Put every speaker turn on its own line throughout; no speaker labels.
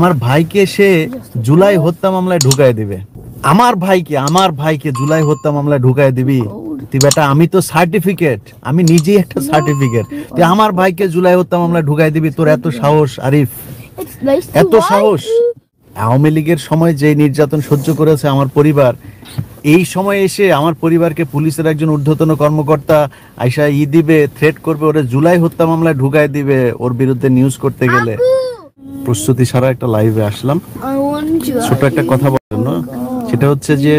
আমার ভাইকে সে জুলাই হত্যা মামলায় ঢুকায় দিবে। আমার ভাইকে জুলাই হত্যা মামলায় ঢুকায় দিবি তুই বেটা? আমি তো সার্টিফিকেট, আমি নিজেই একটা সার্টিফিকেট। তুই আমার ভাইকে জুলাই হত্যা মামলায় ঢুকায় দিবি? তোর এত সাহস আরিফ, এত সাহস! আওয়ামী লীগের সময় যে নির্যাতন সহ্য করেছে আমার পরিবার, এই সময় এসে আমার পরিবারকে পুলিশের একজন ঊর্ধ্বতন কর্মকর্তা আইসা দিবে, থ্রেট করবে, ওরে জুলাই হত্যা মামলায় ঢুকায় দিবে ওর বিরুদ্ধে নিউজ করতে গেলে। প্রস্তুতি ছাড়া একটা লাইভে আসলাম ছোট একটা কথা বলার জন্য। সেটা হচ্ছে যে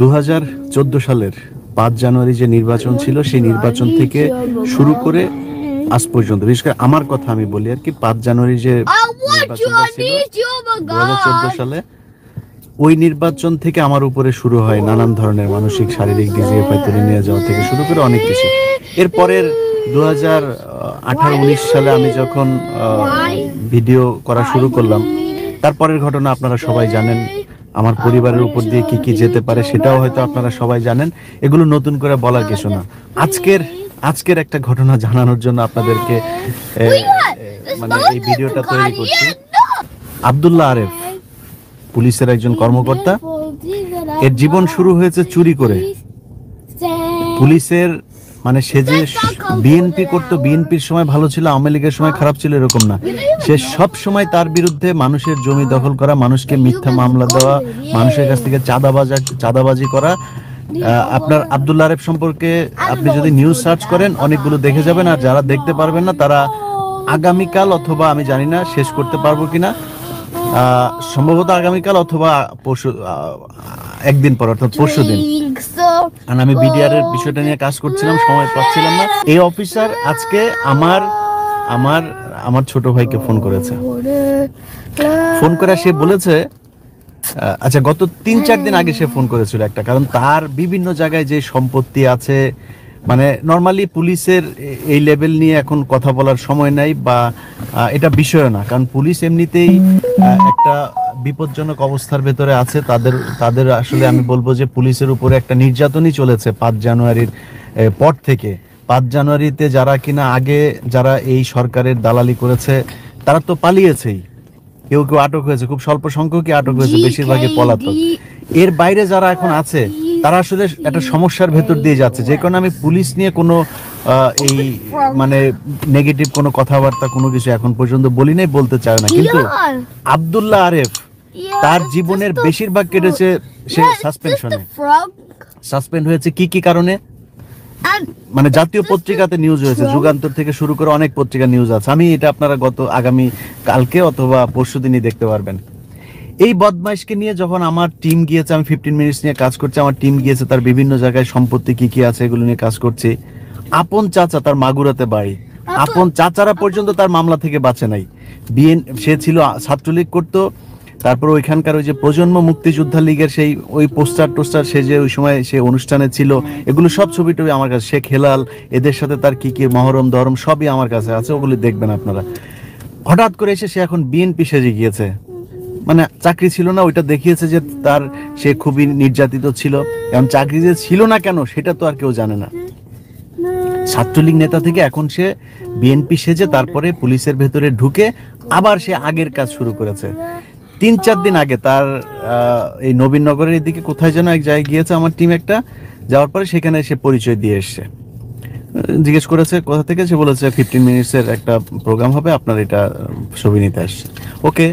2014 সালের 5 জানুয়ারি যে নির্বাচন ছিল, সেই নির্বাচন থেকে শুরু করে আজ পর্যন্ত, বিশেষ করে আমার কথা আমি বলি আর কি, 5 জানুয়ারি যে নির্বাচনটা ছিল 2014 সালে, ওই নির্বাচন থেকে আমার উপরে শুরু হয় নানান ধরনের মানসিক শারীরিক ডিজিএফআই তুলে নিয়ে যাওয়া থেকে শুরু করে অনেক কিছু। এরপরের 2018-19 সালে আমি যখন ভিডিও করা শুরু করলাম, তারপরের ঘটনা আপনারা সবাই জানেন। আমার পরিবারের উপর দিয়ে কি কি যেতে পারে সেটাও হয়তো আপনারা সবাই জানেন। এগুলো নতুন করে বলার কিছু না। আজকের একটা ঘটনা জানানোর জন্য আপনাদেরকে মানে এই ভিডিওটা তৈরি করছি। আব্দুল্লাহ আরেফ পুলিশের একজন কর্মকর্তা, এর জীবন শুরু হয়েছে চুরি করে। পুলিশের মানে সে যে বিএনপি করতো, বিএনপির সময় ভালো ছিল, আওয়ামী লীগের সময় খারাপ ছিল এরকম না। সে সব সময় তার বিরুদ্ধে মানুষের জমি দখল করা, মানুষকে মিথ্যা মামলা দেওয়া, মানুষের কাছ থেকে চাঁদাবাজি করা। আপনার আব্দুল্লাহ আরেফ সম্পর্কে আপনি যদি নিউজ সার্চ করেন অনেকগুলো দেখে যাবেন। আর যারা দেখতে পারবেন না তারা আগামীকাল অথবা আমি জানি না শেষ করতে পারবো কিনা, সম্ভবত আগামীকাল অথবা পরশু, একদিন পর অর্থাৎ পরশু দিন। কারণ আমি বিডিআর এর বিষয়টা নিয়ে কাজ করছিলাম, সময় পাচ্ছিলাম না। এই অফিসার আজকে আমার ছোট ভাইকে ফোন করেছে। ফোন করে সে বলেছে, আচ্ছা গত 3-4 দিন আগে সে ফোন করেছিল একটা, কারণ তার বিভিন্ন জায়গায় যে সম্পত্তি আছে, মানে নর্মালি পুলিশের এই লেভেল নিয়ে এখন কথা বলার সময় নাই বা এটা বিষয় না। কারণ পুলিশ এমনিতেই একটা বিপজ্জনক অবস্থার ভেতরে আছে। তাদের আসলে আমি বলবো যে পুলিশের উপরে একটা নির্যাতনই চলেছে 5 জানুয়ারির পর থেকে। 5 জানুয়ারিতে যারা কিনা আগে যারা এই সরকারের দালালি করেছে তারা তো পালিয়েছেই, কেউ আটক হয়েছে, খুব স্বল্প সংখ্যকই আটক হয়েছে, বেশিরভাগই পলাতক। এর বাইরে যারা এখন আছে তারা আসলে একটা সমস্যার ভেতর দিয়ে যাচ্ছে। যে কারণে আমি পুলিশ নিয়ে কোনো এই মানে নেগেটিভ কোনো কথাবার্তা কোনো কিছু এখন পর্যন্ত বলি নাই, বলতে চাই না। কিন্তু আব্দুল্লাহ আরেফ তার জীবনের বেশিরভাগ কেটেছে সে সাসপেনশনে। সাসপেন্ড হয়েছে কি কারণে, মানে জাতীয় পত্রিকাতে নিউজ হয়েছে, যুগান্তর থেকে শুরু করে অনেক পত্রিকা নিউজ আছে। আমি এটা আপনারা আগামী কালকে অথবা পরশু দিনই দেখতে পারবেন। এই বদমাইশকে নিয়ে যখন আমার টিম গিয়েছে, আমি 15 মিনিটস নিয়ে কাজ করছি, আমার টিম গিয়েছে তার বিভিন্ন জায়গায় সম্পত্তি কি আছে এগুলো নিয়ে কাজ করছি। আপন চাচা, তার মাগুরাতে বাড়ি, আপন চাচারা পর্যন্ত তার মামলা থেকে বাঁচে নাই। সে ছিল ছাত্রলীগ করতো, তারপর ওইখানকার ওই যে প্রজন্ম মুক্তিযোদ্ধা লীগের সেই ওই টোস্টার সে যে ওই সময় সে অনুষ্ঠানে ছিল, এগুলো সব ছবি টবি আমার কাছে, শেখ হেলাল এদের সাথে তার কি মহরম দরম সবই আমার কাছে আছে, ওগুলি দেখবেন আপনারা। হঠাৎ করে এসে সে এখন বিএনপি সেজে গিয়েছে, মানে চাকরি ছিল না ওইটা দেখিয়েছে যে সে খুবই নির্যাতিত ছিল। এখন চাকরি যে ছিল না কেন সেটা তো আর কেউ জানে না। ছাত্রলীগ নেতা থেকে এখন সে বিএনপি সেজে তারপরে পুলিশের ভেতরে ঢুকে আবার সে আগের কাজ শুরু করেছে। 3-4 দিন আগে তার এই নবীনগরের দিকে কোথায় যেন এক জায়গায় গিয়েছে আমার টিম একটা, যাওয়ার পরে সেখানে সে পরিচয় দিয়ে এসছে। জিজ্ঞেস করেছে কোথা থেকে, সে বলেছে 15 মিনিটসের একটা প্রোগ্রাম হবে, আপনার এটা ছবি নিতে আসছে। ওকে,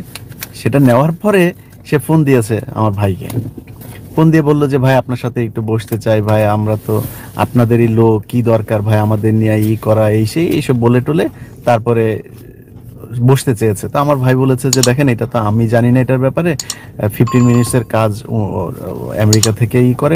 সেটা নেওয়ার পরে সে ফোন দিয়েছে আমার ভাইকে, ফোন দিয়ে বললো যে ভাই আপনার সাথে একটু বসতে চাই, ভাই আমরা তো আপনাদেরই লোক, কি দরকার ভাই আমাদের নিয়ে করা এই সেই এইসব বলে টলে তারপরে বসতে চেয়েছে। তো আমার ভাই বলেছে যে দেখেন এটা তো আমি জানি না এটার ব্যাপারে, 15 মিনিটসের কাজ আমেরিকা থেকেই করে।